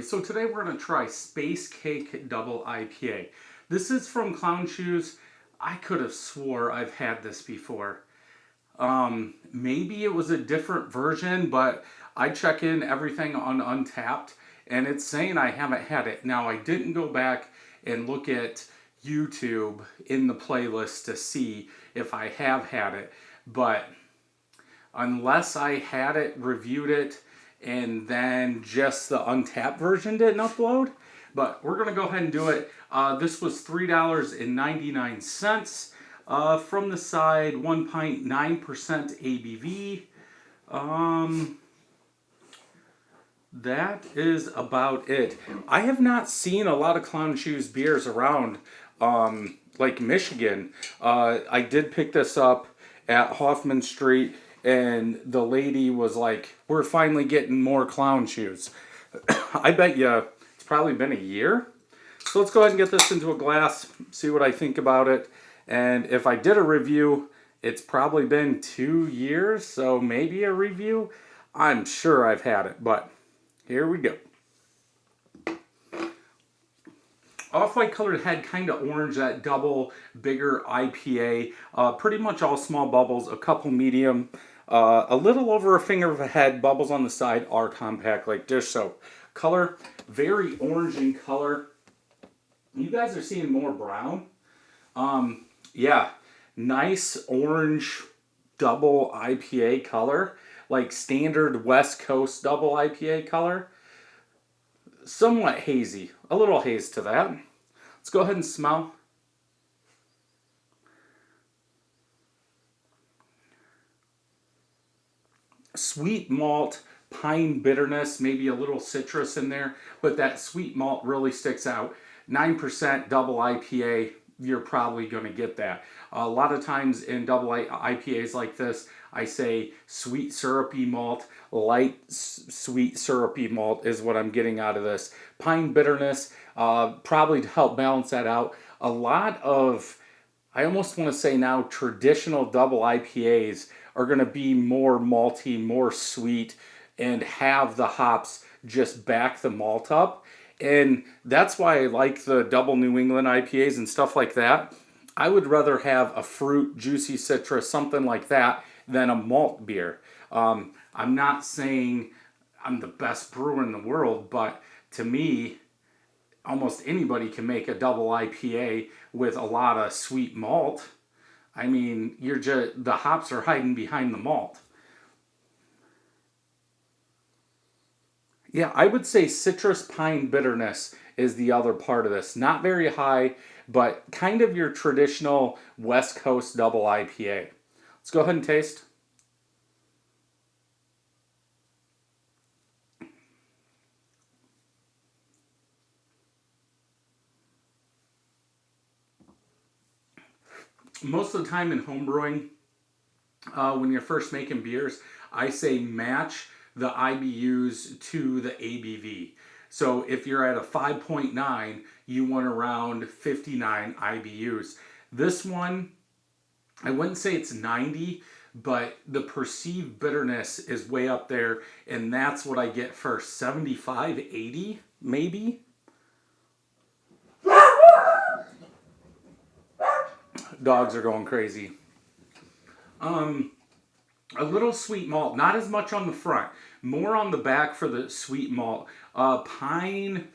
everybody. So today we're going to try Space Cake Double IPA. This is from Clown Shoes. I could have swore I've had this before. Maybe it was a different version, but I check in everything on Untapped and it's saying I haven't had it. Now I didn't go back and look at YouTube in the playlist to see if I have had it, but unless I had it, reviewed it, and then just the Untapped version didn't upload. But we're going to go ahead and do it. This was $3.99 from the side, 1.9% ABV. That is about it. I have not seen a lot of Clown Shoes beers around, like Michigan. I did pick this up at Hoffman Street, and the lady was like, we're finally getting more Clown Shoes. I bet you it's probably been a year. So let's go ahead and get this into a glass, see what I think about it. And if I did a review, it's probably been 2 years, so maybe a review. I'm sure I've had it, but here we go. Off-white colored head, kind of orange, that double bigger IPA. Pretty much all small bubbles, a couple medium. A little over a finger of a head, bubbles on the side are compact like dish soap. Color, very orange in color. You guys are seeing more brown. Yeah, nice orange double IPA color. Like standard West Coast double IPA color. Somewhat hazy, a little haze to that. Let's go ahead and smell. Sweet malt, pine bitterness, maybe a little citrus in there, but that sweet malt really sticks out. 9% double IPA, you're probably going to get that. A lot of times in double IPAs like this, I say sweet syrupy malt, light sweet syrupy malt is what I'm getting out of this. Pine bitterness, probably to help balance that out. A lot of, I almost want to say now, traditional double IPAs are going to be more malty, more sweet, and have the hops just back the malt up. And that's why I like the double New England IPAs and stuff like that. I would rather have a fruit, juicy citrus, something like that, than a malt beer. I'm not saying I'm the best brewer in the world, but to me, almost anybody can make a double IPA with a lot of sweet malt. I mean, the hops are hiding behind the malt. Yeah, I would say citrus pine bitterness is the other part of this. Not very high, but kind of your traditional West Coast double IPA. Let's go ahead and taste. Most of the time in home brewing, when you're first making beers, I say match the IBUs to the ABV. So if you're at a 5.9, you want around 59 IBUs. This one, I wouldn't say it's 90, but the perceived bitterness is way up there, and that's what I get first. 75, 80, maybe? Dogs are going crazy. A little sweet malt, not as much on the front, more on the back for the sweet malt. Pine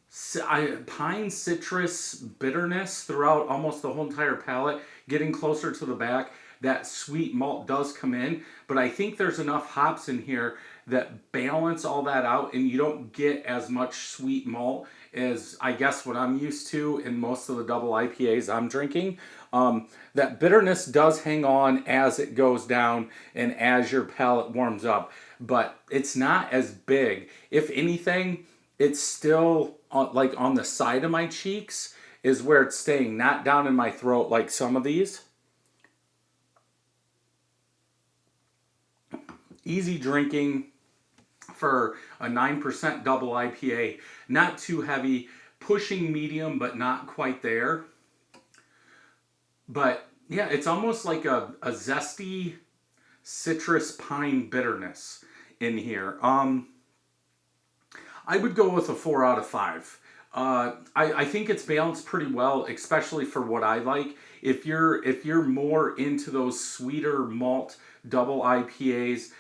citrus bitterness throughout almost the whole entire palate, getting closer to the back. That sweet malt does come in, but I think there's enough hops in here that balance all that out, and you don't get as much sweet malt as I guess what I'm used to in most of the double IPAs I'm drinking. That bitterness does hang on as it goes down and as your palate warms up, but it's not as big. If anything, it's still like on the side of my cheeks is where it's staying, not down in my throat like some of these. Easy drinking for a 9% double IPA. Not too heavy, pushing medium, but not quite there. But yeah, it's almost like a zesty citrus pine bitterness in here. I would go with a 4 out of 5. I think it's balanced pretty well, especially for what I like. If you're more into those sweeter malt double IPAs,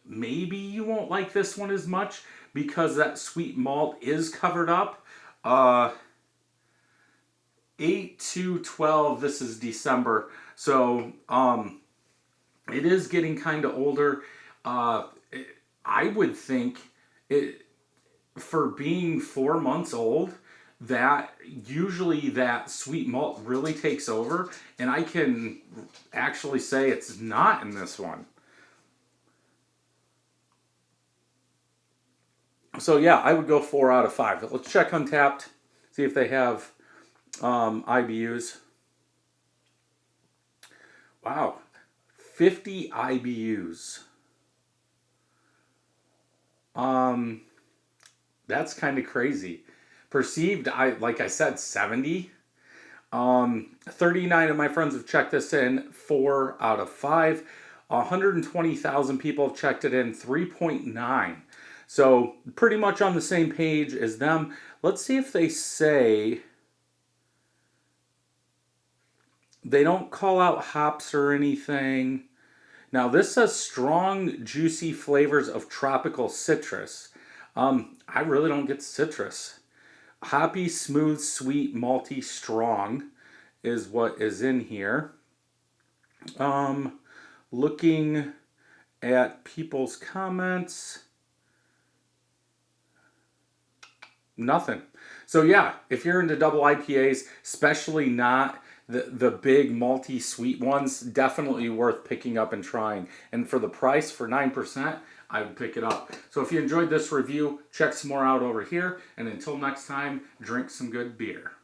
maybe you won't like this one as much because that sweet malt is covered up. 8/2/12. This is December, so it is getting kind of older. I would think it, for being 4 months old, that usually that sweet malt really takes over, and I can actually say it's not in this one. So yeah, I would go 4 out of 5. Let's check Untapped, see if they have IBUs. Wow, 50 IBUs. That's kind of crazy. Perceived, like I said, 70. 39 of my friends have checked this in, 4 out of 5. 120,000 people have checked it in, 3.9. So pretty much on the same page as them. Let's see if they say, they don't call out hops or anything. Now this says strong, juicy flavors of tropical citrus. I really don't get citrus. Hoppy, smooth, sweet, malty, strong is what is in here. Looking at people's comments, nothing. So yeah, if you're into double IPAs, especially not the big malty sweet ones, definitely worth picking up and trying. And for the price, for 9%, I would pick it up. So if you enjoyed this review, check some more out over here. And until next time, drink some good beer.